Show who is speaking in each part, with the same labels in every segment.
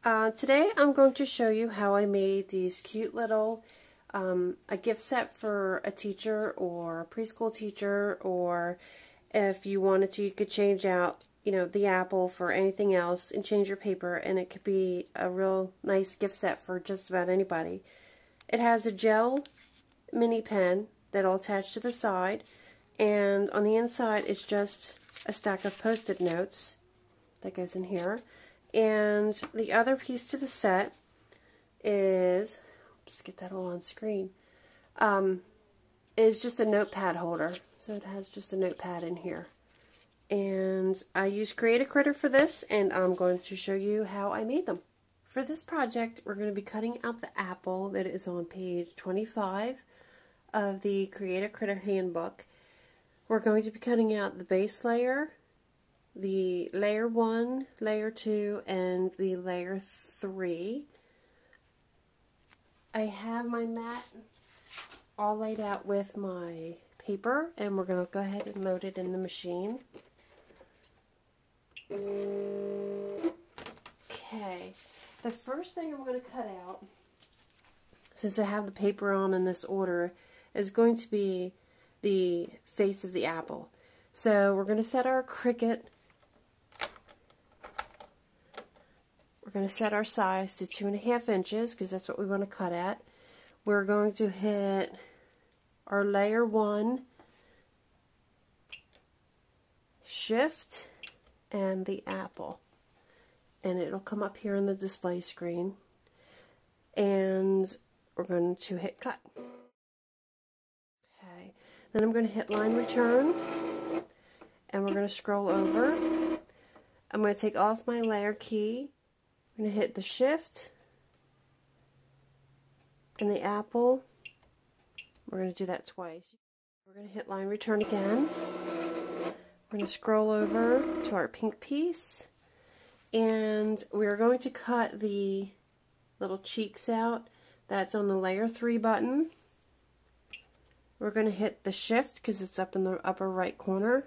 Speaker 1: Today I'm going to show you how I made these cute little a gift set for a teacher or a preschool teacher, or if you wanted to, you could change out, the apple for anything else and change your paper, and it could be a real nice gift set for just about anybody. It has a gel mini pen that'll attach to the side, and on the inside it's just a stack of Post-it notes that goes in here. And the other piece to the set is, let's get that all on screen, is just a notepad holder. So it has just a notepad in here. And I used Create a Critter for this, and I'm going to show you how I made them. For this project, we're going to be cutting out the apple that is on page 25 of the Create a Critter handbook. We're going to be cutting out the base layer, the layer 1, layer 2, and the layer 3. I have my mat all laid out with my paper, and we're going to go ahead and load it in the machine. Okay, the first thing I'm going to cut out, since I have the paper on in this order, is going to be the face of the apple. So we're going to set our Cricut. We're going to set our size to 2.5 inches because that's what we want to cut at. We're going to hit our layer 1, shift, and the apple. And it'll come up here on the display screen. And we're going to hit cut. Okay. Then I'm going to hit line return. And we're going to scroll over. I'm going to take off my layer key. I'm going to hit the shift and the apple. We're going to do that twice. We're going to hit line return again. We're going to scroll over to our pink piece, and we're going to cut the little cheeks out. That's on the layer 3 button. We're going to hit the shift because it's up in the upper right corner,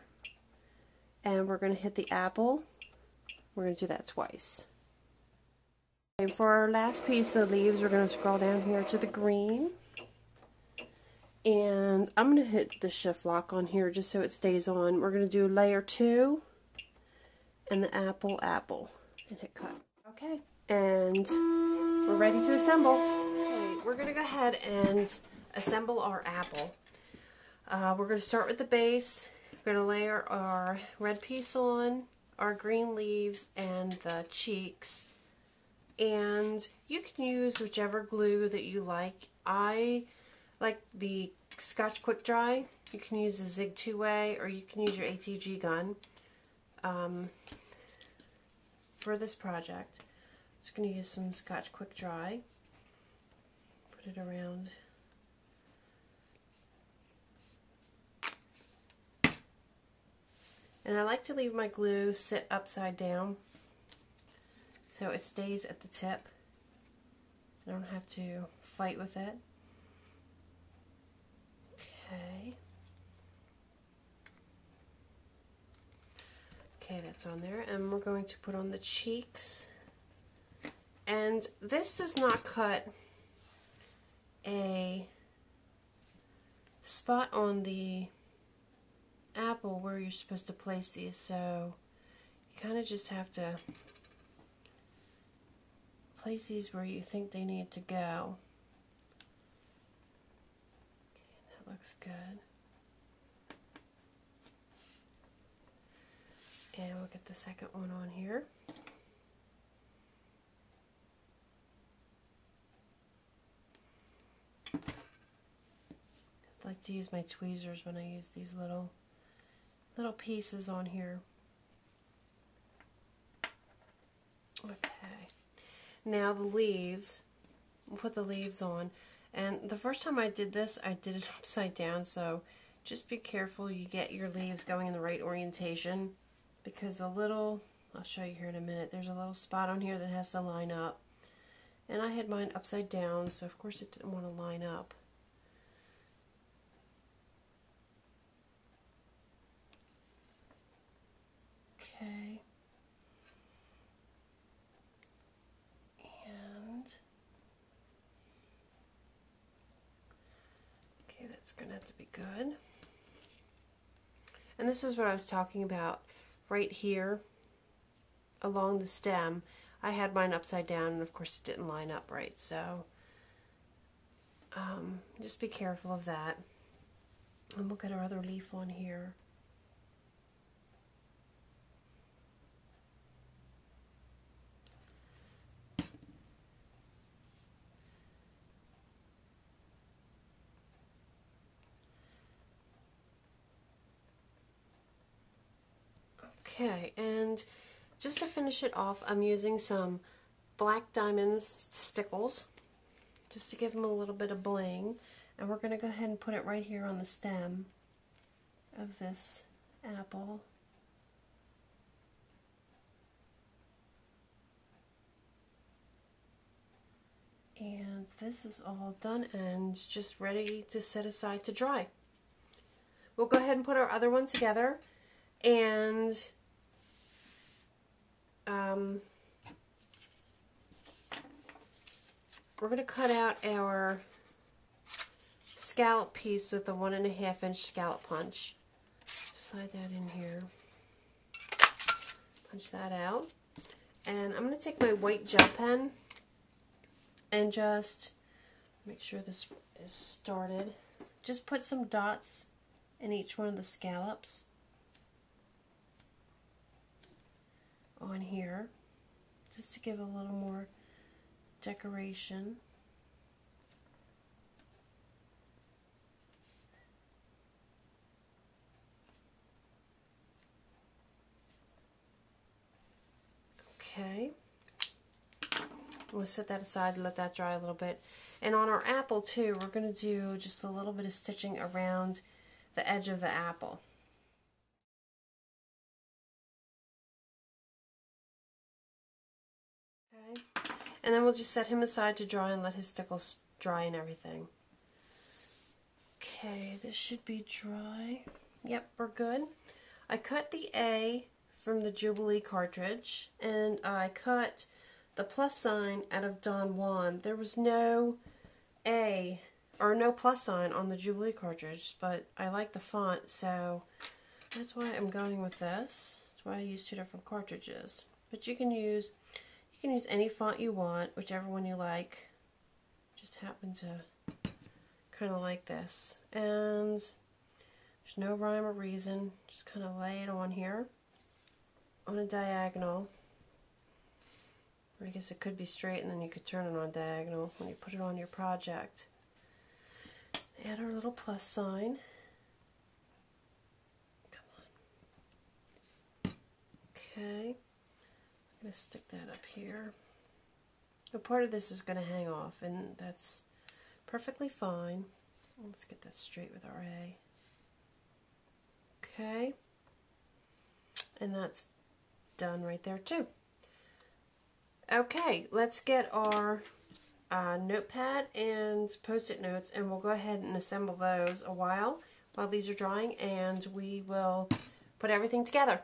Speaker 1: and we're going to hit the apple. We're going to do that twice. And for our last piece, the leaves, we're going to scroll down here to the green. And I'm going to hit the shift lock on here just so it stays on. We're going to do layer 2 and the apple, and hit cut. Okay, and we're ready to assemble. Okay, we're going to go ahead and assemble our apple. We're going to start with the base. We're going to layer our red piece on, our green leaves, and the cheeks. And you can use whichever glue that you like. I like the Scotch Quick Dry. You can use a Zig 2-way, or you can use your ATG gun for this project. I'm just going to use some Scotch Quick Dry. Put it around. And I like to leave my glue sit upside down so it stays at the tip. I don't have to fight with it. Okay. Okay, that's on there. And we're going to put on the cheeks. And this does not cut a spot on the apple where you're supposed to place these, so you kind of just have to place these where you think they need to go. Okay, that looks good. And we'll get the second one on here. I like to use my tweezers when I use these little pieces on here. Okay. Now the leaves, we'll put the leaves on, and the first time I did this, I did it upside down, so just be careful you get your leaves going in the right orientation, because I'll show you here in a minute, there's a little spot on here that has to line up, and I had mine upside down, so of course it didn't want to line up. Okay. That's going to have to be good. And this is what I was talking about right here along the stem. I had mine upside down, and of course it didn't line up right, so just be careful of that. And we'll get our other leaf on here. Okay, and just to finish it off, I'm using some black diamonds stickles just to give them a little bit of bling. And we're going to go ahead and put it right here on the stem of this apple. And this is all done and just ready to set aside to dry. We'll go ahead and put our other one together, and we're going to cut out our scallop piece with a 1.5 inch scallop punch. Slide that in here. Punch that out. And I'm going to take my white gel pen and just make sure this is started. Just put some dots in each one of the scallops on here, just to give a little more decoration. Okay. I'm going to set that aside and let that dry a little bit. And on our apple too, we're going to do just a little bit of stitching around the edge of the apple. Okay. And then we'll just set him aside to dry and let his stickles dry and everything. Okay, this should be dry. Yep, we're good. I cut the A from the Jubilee cartridge, and I cut the plus sign out of Don Juan. There was no A or no plus sign on the Jubilee cartridge, but I like the font, so that's why I'm going with this. That's why I use 2 different cartridges. But you can use any font you want, whichever one you like. Just happen to kind of like this. And there's no rhyme or reason. Just kind of lay it on here on a diagonal. Or I guess it could be straight, and then you could turn it on diagonal when you put it on your project. Add our little plus sign. Come on. Okay. I'm going to stick that up here. A part of this is going to hang off, and that's perfectly fine. Let's get that straight with our A. Okay. And that's done right there too. Okay, let's get our notepad and post-it notes, and we'll go ahead and assemble those while these are drying, and we will put everything together.